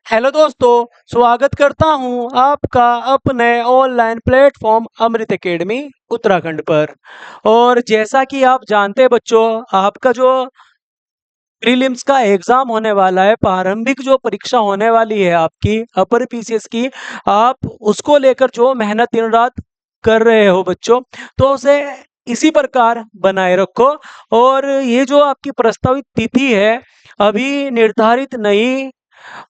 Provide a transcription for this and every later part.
Hello दोस्तों, स्वागत करता हूं आपका अपने ऑनलाइन प्लेटफॉर्म अमृत एकेडमी उत्तराखंड पर। और जैसा कि आप जानते हैं बच्चों, आपका जो प्रीलिम्स का एग्जाम होने वाला है, प्रारंभिक जो परीक्षा होने वाली है आपकी अपर पीसीएस की, आप उसको लेकर जो मेहनत दिन रात कर रहे हो बच्चों, तो उसे इसी प्रकार बनाए रखो। और ये जो आपकी प्रस्तावित तिथि है, अभी निर्धारित नहीं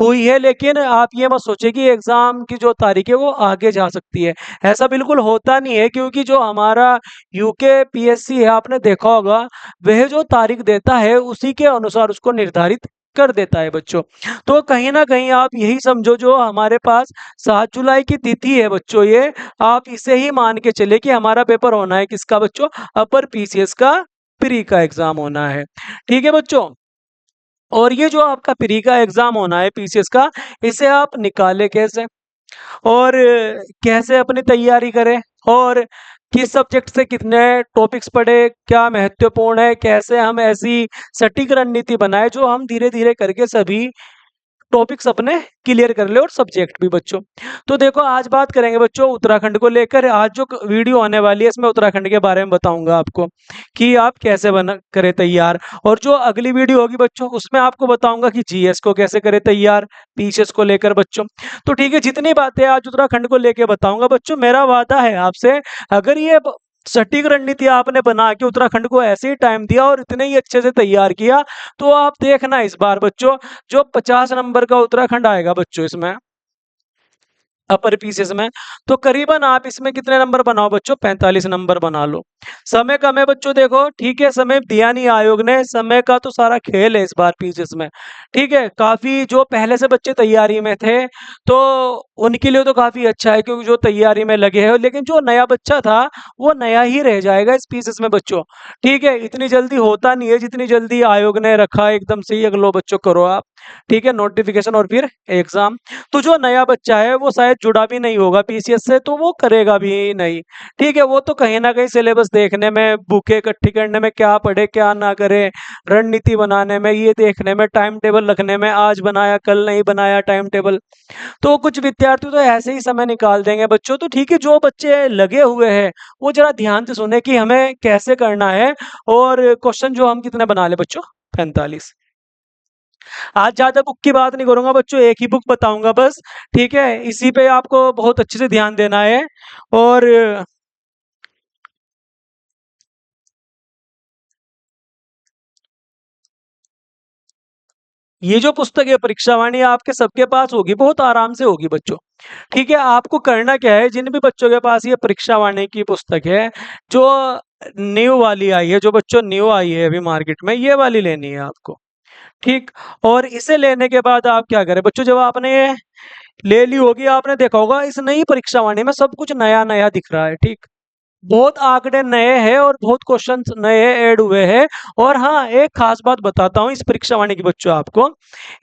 हुई है, लेकिन आप ये मत सोचिए कि एग्ज़ाम की जो तारीख है वो आगे जा सकती है। ऐसा बिल्कुल होता नहीं है, क्योंकि जो हमारा यूकेपीएससी है, आपने देखा होगा, वह जो तारीख देता है उसी के अनुसार उसको निर्धारित कर देता है बच्चों। तो कहीं न कहीं आप यही समझो, जो हमारे पास 7 जुलाई की तिथि है बच्चों, ये आप इसे ही मान के चलिए कि हमारा पेपर होना है किसका बच्चों? अपर पीसीएस का प्री का एग्ज़ाम होना है। ठीक है बच्चों? और ये जो आपका प्री का एग्ज़ाम होना है पीसीएस का, इसे आप निकालें कैसे? और कैसे अपनी तैयारी करें? और किस सब्जेक्ट से कितने टॉपिक्स पढ़े, क्या महत्वपूर्ण है, कैसे हम ऐसी सटीक रणनीति बनाएँ जो हम धीरे-धीरे करके सभी टॉपिक्स अपने क्लियर कर ले, और सब्जेक्ट भी बच्चों। तो देखो, आज बात करेंगे बच्चों उत्तराखंड को लेकर। आज जो वीडियो आने वाली है, इसमें उत्तराखंड के बारे में बताऊंगा आपको कि आप कैसे बना करें तैयार। और जो अगली वीडियो होगी बच्चों, उसमें आपको बताऊंगा कि जीएस को कैसे करें तैयार पीसीएस को लेकर बच्चों। तो ठीक है, जितनी बातें आज उत्तराखंड को लेकर बताऊंगा बच्चों, मेरा वादा है आपसे, अगर ये सटीक रणनीति आपने बना के उत्तराखंड को ऐसे ही टाइम दिया और इतने ही अच्छे से तैयार किया, तो आप देखना इस बार बच्चों, जो 50 नंबर का उत्तराखंड आएगा बच्चों इसमें, अपर पीसीएस में, तो करीबन आप इसमें कितने नंबर बनाओ बच्चों? 45 नंबर बना लो। समय कम है बच्चों, देखो ठीक है, समय दिया नहीं आयोग ने, समय का तो सारा खेल है इस बार पीसीएस में। ठीक है, काफी जो पहले से बच्चे तैयारी में थे, तो उनके लिए तो काफी अच्छा है, क्योंकि जो तैयारी में लगे हैं। लेकिन जो नया बच्चा था, वो नया ही रह जाएगा इस पीसीएस में बच्चों। ठीक है, इतनी जल्दी होता नहीं है, जितनी जल्दी आयोग ने रखा है एकदम से ही अगलो बच्चों करो आप। ठीक है, नोटिफिकेशन और फिर एग्जाम। तो जो नया बच्चा है वो शायद जुड़ा भी नहीं होगा पीसीएस से, तो वो करेगा भी नहीं। ठीक है, वो तो कहीं ना कहीं सिलेबस देखने में, बुकें इकट्ठी करने में, क्या पढ़े क्या ना करे, रणनीति बनाने में, ये देखने में, टाइम टेबल रखने में, आज बनाया कल नहीं बनाया टाइम टेबल। तो कुछ विद्यार्थी तो ऐसे ही समय निकाल देंगे बच्चों। तो ठीक है, जो बच्चे लगे हुए हैं वो जरा ध्यान से सुने कि हमें कैसे करना है। और क्वेश्चन जो हम कितने बना ले बच्चों? 45। आज ज़्यादा बुक की बात नहीं करूँगा बच्चों, एक ही बुक बताऊँगा बस। ठीक है? इसी पे आपको बहुत अच्छे से ध्यान देना है। और ये जो पुस्तक है परीक्षावाणी, आपके सबके पास होगी, बहुत आराम से होगी बच्चों। ठीक है? आपको करना क्या है, जिन भी बच्चों के पास ये परीक्षावाणी की पुस्तक है, जो न्यू वाली आई है, जो बच्चों न्यू आई है अभी मार्केट में, ये वाली लेनी है आपको। ठीक? और इसे लेने के बाद आप क्या करें बच्चों, जब आपने ये ले ली होगी, आपने देखा होगा इस नई परीक्षावाणी में सब कुछ नया-नया दिख रहा है। ठीक? बहुत आंकड़े नए हैं और बहुत क्वेश्चंस नए ऐड हुए हैं। और हाँ, एक खास बात बताता हूँ इस परीक्षावाणी की बच्चों आपको।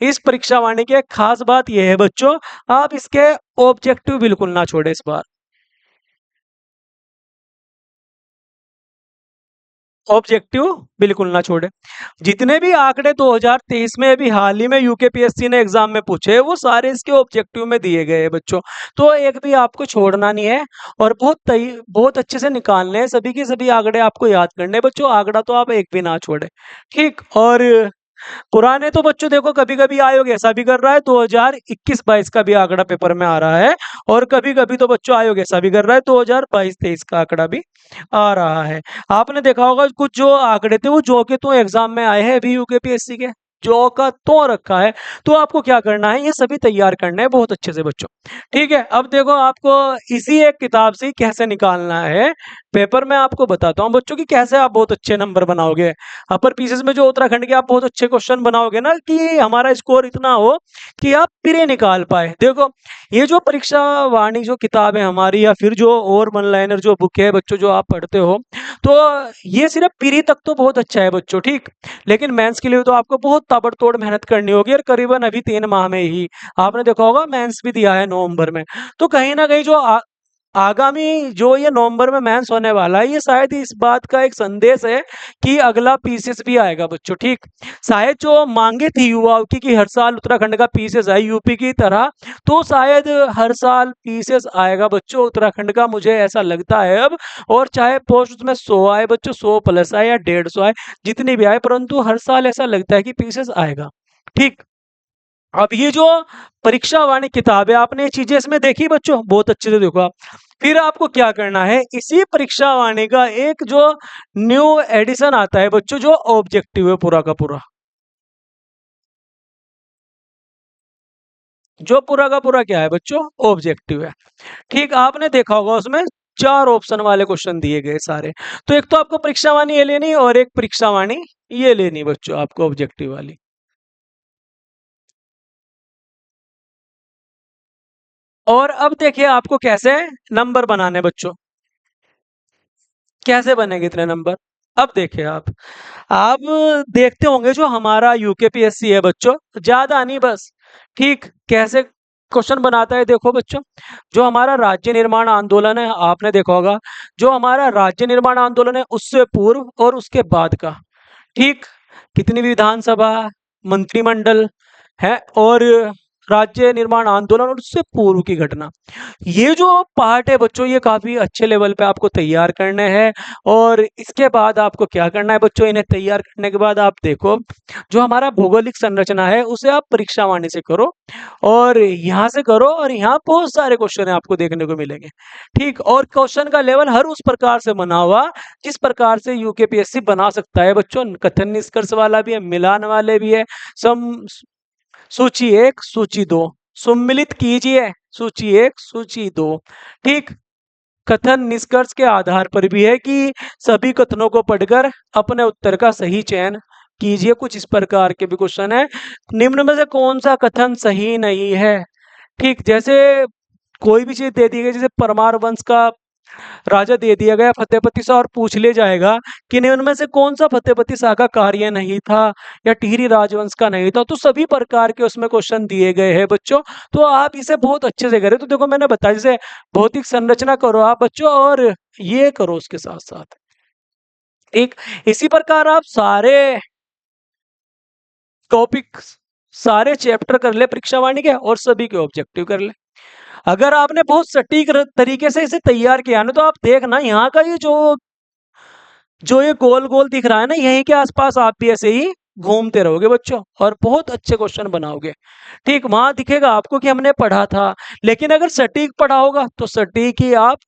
इस परीक्षावाणी की एक खास बात ये है बच्चों, आप इसके ऑब्जेक्टिव बिल्कुल ना छोड़े इस बार। ऑब्जेक्टिव बिल्कुल ना छोड़े। जितने भी आंकड़े 2023 में अभी हाल ही में यूकेपीएससी ने एग्जाम में पूछे, वो सारे इसके ऑब्जेक्टिव में दिए गए हैं बच्चों। तो एक भी आपको छोड़ना नहीं है, और बहुत अच्छे से निकालने हैं, सभी के सभी आंकड़े आपको याद करने हैं बच्चों। आंकड़ा तो आप एक भी ना छोड़े। ठीक? और पुराने तो बच्चों देखो, कभी-कभी आयोग ऐसा भी कर रहा है, 2021-22 का भी आंकड़ा पेपर में आ रहा है। और कभी-कभी तो बच्चों आयोग ऐसा भी कर रहा है, 2022-23 का आंकड़ा भी आ रहा है। आपने देखा होगा कुछ जो आंकड़े थे वो जो के त्यों एग्जाम में आए हैं अभी यूकेपीएससी के, जो का त्यों रखा है। तो आपको क्या करना है, ये सभी तैयार करना है बहुत अच्छे से बच्चों। ठीक है, अब देखो आपको इसी एक किताब से ही कैसे निकालना है पेपर, मैं आपको बताता हूँ बच्चों कि कैसे आप बहुत अच्छे नंबर बनाओगे अपर पीसेस में। जो उत्तराखंड के आप बहुत अच्छे क्वेश्चन बनाओगे ना, कि हमारा स्कोर इतना हो कि आप प्री निकाल पाए। देखो, ये जो परीक्षा वाणी जो किताब है हमारी, या फिर जो और वन लाइनर जो बुक है बच्चों जो आप पढ़ते हो, तो ये सिर्फ प्री तक तो बहुत अच्छा है बच्चों। ठीक? लेकिन मेंस के लिए तो आपको बहुत ताबड़तोड़ मेहनत करनी होगी, और करीबन अभी 3 माह में ही आपने देखा होगा मेंस भी दिया है नवंबर में। तो कहीं ना कहीं जो आगामी जो ये नवंबर में मेंस होने वाला है, ये शायद इस बात का एक संदेश है कि अगला पीसीएस भी आएगा बच्चों। ठीक, शायद जो मांगे थी युवाओं की कि हर साल उत्तराखंड का पीसीएस आए यूपी की तरह, तो शायद हर साल पीसीएस आएगा बच्चों उत्तराखंड का, मुझे ऐसा लगता है अब। और चाहे पोस्ट उसमें 100 आए बच्चों, 100 प्लस आए या 150 आए, जितनी भी आए, परंतु हर साल ऐसा लगता है कि पीसीएस आएगा। ठीक, अब ये जो परीक्षा वाणी किताब है, आपने ये चीजें इसमें देखी बच्चों, बहुत अच्छे से देखो आप। फिर आपको क्या करना है, इसी परीक्षा वाणी का एक जो न्यू एडिशन आता है बच्चों, जो ऑब्जेक्टिव है पूरा का पूरा, जो पूरा का पूरा क्या है बच्चों, ऑब्जेक्टिव है। ठीक, आपने देखा होगा उसमें 4 ऑप्शन वाले क्वेश्चन दिए गए सारे। तो एक तो आपको परीक्षा वाणी ये लेनी और एक परीक्षा वाणी ये लेनी बच्चों, आपको ऑब्जेक्टिव वाली। और अब देखिए आपको कैसे नंबर बनाने बच्चों, कैसे बनेंगे इतने नंबर। अब देखिए आप देखते होंगे जो हमारा यूकेपीएससी है बच्चों, ज्यादा नहीं बस। ठीक, कैसे क्वेश्चन बनाता है देखो बच्चों, जो हमारा राज्य निर्माण आंदोलन है, आपने देखा होगा, जो हमारा राज्य निर्माण आंदोलन है उससे पूर्व और उसके बाद का। ठीक, कितनी विधानसभा, मंत्रिमंडल है, और राज्य निर्माण आंदोलन और उससे पूर्व की घटना, ये जो पार्ट है बच्चों, ये काफी अच्छे लेवल पे आपको तैयार करने हैं। और इसके बाद आपको क्या करना है बच्चों, इन्हें तैयार करने के बाद आप देखो, जो हमारा भौगोलिक संरचना है उसे आप परीक्षा वाणी से करो, और यहाँ से करो, और यहाँ बहुत सारे क्वेश्चन आपको देखने को मिलेंगे। ठीक, और क्वेश्चन का लेवल हर उस प्रकार से बना हुआ जिस प्रकार से यूकेपीएससी बना सकता है बच्चों, कथन निष्कर्ष वाला भी है, मिलान वाले भी है, सम, सूची एक, सूची दो, सम्मिलित कीजिए, सूची एक, सूची दो। ठीक, कथन निष्कर्ष के आधार पर भी है कि सभी कथनों को पढ़कर अपने उत्तर का सही चयन कीजिए। कुछ इस प्रकार के भी क्वेश्चन है, निम्न में से कौन सा कथन सही नहीं है। ठीक, जैसे कोई भी चीज दे दी गई, जैसे परमार वंश का राजा दे दिया गया फतेहपति शाह, और पूछ ले जाएगा कि उनमें से कौन सा फतेहपति शाह का कार्य नहीं था या टिहरी राजवंश का नहीं था, तो सभी प्रकार के उसमें क्वेश्चन दिए गए हैं बच्चों। तो आप इसे बहुत अच्छे से करें। तो देखो मैंने बताया, जैसे भौतिक संरचना करो आप बच्चों, और ये करो उसके साथ साथ। एक इसी प्रकार आप सारे टॉपिक, सारे चैप्टर कर ले परीक्षा वाणी के, और सभी के ऑब्जेक्टिव कर ले। अगर आपने बहुत सटीक तरीके से इसे तैयार किया ना, तो आप देखना यहाँ का ये जो जो ये गोल गोल दिख रहा है ना, यहीं के आसपास आप भी ऐसे ही घूमते रहोगे बच्चों, और बहुत अच्छे क्वेश्चन बनाओगे। ठीक, वहां दिखेगा आपको कि हमने पढ़ा था, लेकिन अगर सटीक पढ़ा होगा तो सटीक ही आप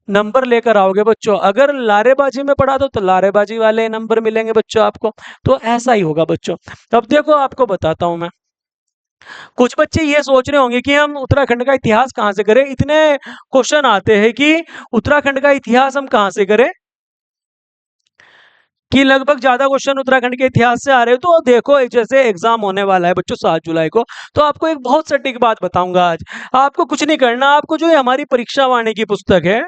नंबर लेकर आओगे बच्चों। अगर लारेबाजी में पढ़ा दो तो लारेबाजी वाले नंबर मिलेंगे बच्चों आपको। तो ऐसा ही होगा बच्चों। अब देखो आपको बताता हूं मैं, कुछ बच्चे ये सोच रहे होंगे कि हम उत्तराखंड का इतिहास कहाँ से करें, इतने क्वेश्चन आते हैं कि उत्तराखंड का इतिहास हम कहाँ से करें, कि लगभग ज्यादा क्वेश्चन उत्तराखंड के इतिहास से आ रहे हो। तो देखो जैसे एग्जाम होने वाला है बच्चों 7 जुलाई को, तो आपको एक बहुत सटीक बात बताऊंगा आज। आपको कुछ नहीं करना, आपको जो ये हमारी परीक्षा वाणी की पुस्तक है,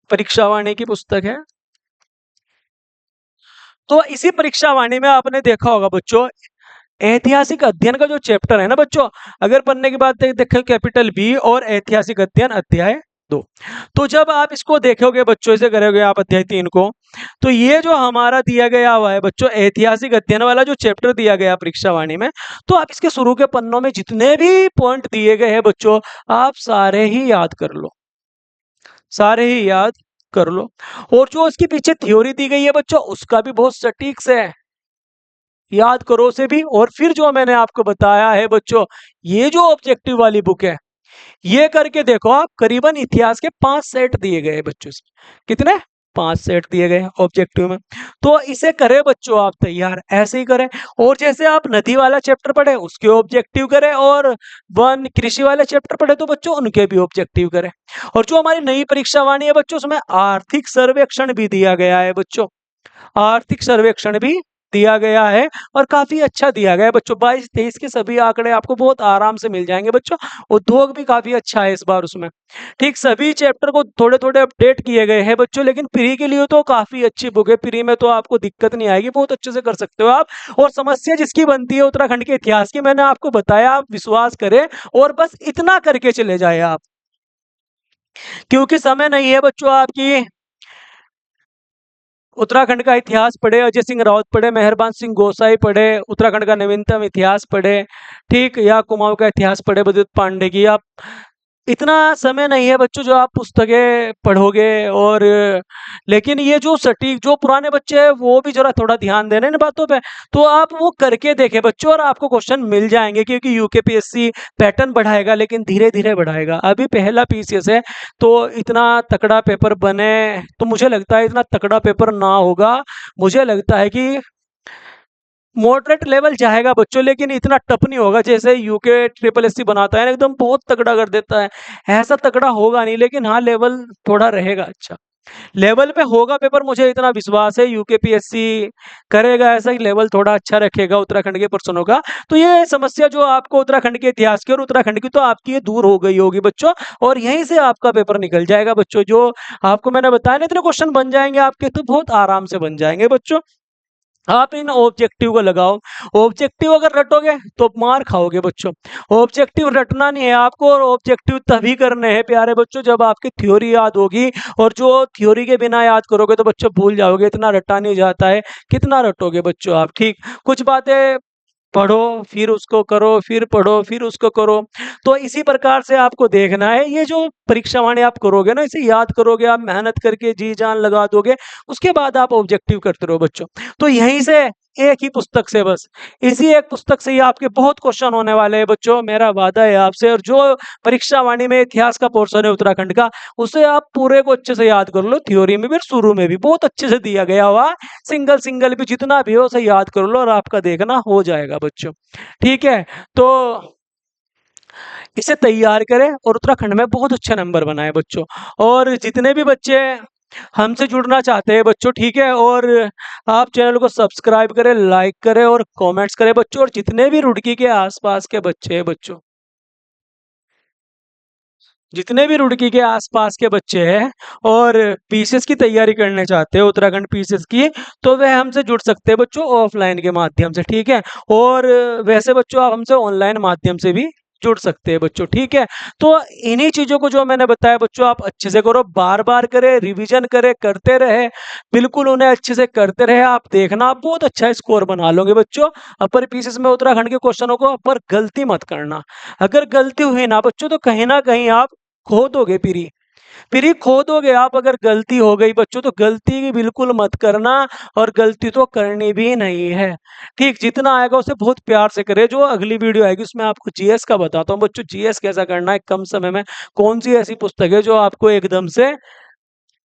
परीक्षा वाणी की पुस्तक है, तो इसी परीक्षा वाणी में आपने देखा होगा बच्चों, ऐतिहासिक अध्ययन का जो चैप्टर है ना बच्चों, अगर पढ़ने की बात देखें, कैपिटल बी और ऐतिहासिक अध्ययन अध्याय 2। तो जब आप इसको देखोगे बच्चों, इसे करोगे आप अध्याय 3 को, तो ये जो हमारा दिया गया हुआ है बच्चों, ऐतिहासिक अध्ययन वाला जो चैप्टर दिया गया परीक्षा वाणी में, तो आप इसके शुरू के पन्नों में जितने भी पॉइंट दिए गए हैं बच्चों, आप सारे ही याद कर लो, सारे ही याद कर लो। और जो उसके पीछे थ्योरी दी गई है बच्चों, उसका भी बहुत सटीक से याद करो उसे भी। और फिर जो मैंने आपको बताया है बच्चों, ये जो ऑब्जेक्टिव वाली बुक है, ये करके देखो आप, करीबन इतिहास के 5 सेट दिए गए हैं बच्चों से। कितने? 5 सेट दिए गए ऑब्जेक्टिव में। तो इसे करें बच्चों आप तैयार, ऐसे ही करें। और जैसे आप नदी वाला चैप्टर पढ़े उसके ऑब्जेक्टिव करें, और वन कृषि वाले चैप्टर पढ़े तो बच्चों उनके भी ऑब्जेक्टिव करें। और जो हमारी नई परीक्षा वाणी है बच्चों, उसमें आर्थिक सर्वेक्षण भी दिया गया है बच्चों, आर्थिक सर्वेक्षण भी दिया गया है और काफ़ी अच्छा दिया गया है बच्चों। 22-23 के सभी आंकड़े आपको बहुत आराम से मिल जाएँगे बच्चों। उद्योग भी काफ़ी अच्छा है इस बार उसमें। ठीक, सभी चैप्टर को थोड़े-थोड़े अपडेट किए गए हैं बच्चों, लेकिन प्री के लिए तो काफ़ी अच्छी बुक है। प्री में तो आपको दिक्कत नहीं आएगी, बहुत अच्छे से कर सकते हो आप। और समस्या जिसकी बनती है उत्तराखंड के इतिहास की, मैंने आपको बताया, आप विश्वास करें और बस इतना करके चले जाएँ आप। क्योंकि समय नहीं है बच्चों आपकी उत्तराखंड का इतिहास पढ़े, अजय सिंह रावत पढ़े, मेहरबान सिंह गोसाई पढ़े, उत्तराखंड का नवीनतम इतिहास पढ़े, ठीक, या कुमाऊँ का इतिहास पढ़े विद्युत पांडे की। आप इतना समय नहीं है बच्चों जो आप पुस्तकें पढ़ोगे। और लेकिन ये जो सटीक जो पुराने बच्चे हैं वो भी जरा थोड़ा ध्यान दे रहे हैं इन बातों पे। तो आप वो करके देखें बच्चों और आपको क्वेश्चन मिल जाएंगे, क्योंकि यूकेपीएससी पैटर्न बढ़ाएगा लेकिन धीरे धीरे बढ़ाएगा। अभी पहला पीसीएस है तो इतना तकड़ा पेपर बने, तो मुझे लगता है इतना तकड़ा पेपर ना होगा। मुझे लगता है कि मॉडरेट लेवल जाएगा बच्चों, लेकिन इतना टफ नहीं होगा जैसे यूके ट्रिपल एससी बनाता है ना, एकदम बहुत तगड़ा कर देता है। ऐसा तगड़ा होगा नहीं, लेकिन हाँ लेवल थोड़ा रहेगा अच्छा। लेवल पे होगा पेपर, मुझे इतना विश्वास है। यूकेपीएससी करेगा ऐसा ही, लेवल थोड़ा अच्छा रखेगा उत्तराखंड के पर्सनों का। तो ये समस्या जो आपको उत्तराखंड के इतिहास की और उत्तराखंड की, तो आपकी ये दूर हो गई होगी बच्चों। और यहीं से आपका पेपर निकल जाएगा बच्चों। जो आपको मैंने बताया ना, इतने क्वेश्चन बन जाएंगे आपके, तो बहुत आराम से बन जाएंगे बच्चों। आप इन ऑब्जेक्टिव को लगाओ। ऑब्जेक्टिव अगर रटोगे तो मार खाओगे बच्चों। ऑब्जेक्टिव रटना नहीं है आपको, और ऑब्जेक्टिव तभी करने हैं प्यारे बच्चों जब आपकी थ्योरी याद होगी। और जो थ्योरी के बिना याद करोगे तो बच्चों भूल जाओगे, इतना रटा नहीं जाता है। कितना रटोगे बच्चों आप, ठीक। कुछ बातें पढ़ो, फिर उसको करो, फिर पढ़ो, फिर उसको करो। तो इसी प्रकार से आपको देखना है। ये जो परीक्षा वाणी आप करोगे ना, इसे याद करोगे आप, मेहनत करके जी जान लगा दोगे, उसके बाद आप ऑब्जेक्टिव करते रहो बच्चों। तो यहीं से एक ही पुस्तक से, बस इसी एक पुस्तक से ही आपके बहुत क्वेश्चन होने वाले हैं बच्चों, मेरा वादा है आपसे। और जो परीक्षा वाणी में इतिहास का पोर्शन है उत्तराखंड का, उसे आप पूरे को अच्छे से याद कर लो। थ्योरी में भी शुरू में भी बहुत अच्छे से दिया गया हुआ, सिंगल सिंगल भी जितना भी हो उसे याद कर लो और आपका देखना हो जाएगा बच्चों, ठीक है। तो इसे तैयार करें और उत्तराखंड में बहुत अच्छे नंबर बनाए बच्चों। और जितने भी बच्चे हमसे जुड़ना चाहते हैं बच्चों, ठीक है, और आप चैनल को सब्सक्राइब करें, लाइक करें और कमेंट्स करें बच्चों। और जितने भी रुड़की के आसपास के बच्चे हैं बच्चों, जितने भी रुड़की के आसपास के बच्चे हैं और पीसीएस की तैयारी करने चाहते हैं, उत्तराखंड पीसीएस की, तो वह हमसे जुड़ सकते हैं बच्चों ऑफलाइन के माध्यम से, ठीक है। और वैसे बच्चों आप हमसे ऑनलाइन माध्यम से भी जुड़ सकते हैं बच्चों, ठीक है। तो इन्हीं चीजों को जो मैंने बताया बच्चों, आप अच्छे से करो, बार बार करें, रिवीजन करें, करते रहे, बिल्कुल उन्हें अच्छे से करते रहे। आप देखना आप बहुत अच्छा स्कोर बना लोगे बच्चों अपर पीसीएस में उत्तराखंड के क्वेश्चनों को। पर गलती मत करना, अगर गलती हुई ना बच्चों तो कहीं ना कहीं आप खो दोगे प्री। प्री खो दोगे आप अगर गलती हो गई बच्चों, तो गलती बिल्कुल मत करना। और गलती तो करनी भी नहीं है, ठीक। जितना आएगा उसे बहुत प्यार से करे। जो अगली वीडियो आएगी उसमें आपको जीएस का बताता हूँ बच्चों, जीएस कैसा करना है कम समय में। कौन सी ऐसी पुस्तक है जो आपको एकदम से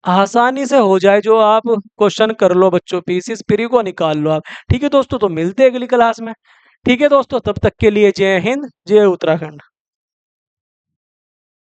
आसानी से हो जाए, जो आप क्वेश्चन कर लो बच्चों, पीसीएस प्री को निकाल लो आप, ठीक है दोस्तों। तो मिलते हैं अगली क्लास में, ठीक है दोस्तों। तब तक के लिए जय हिंद, जय उत्तराखंड।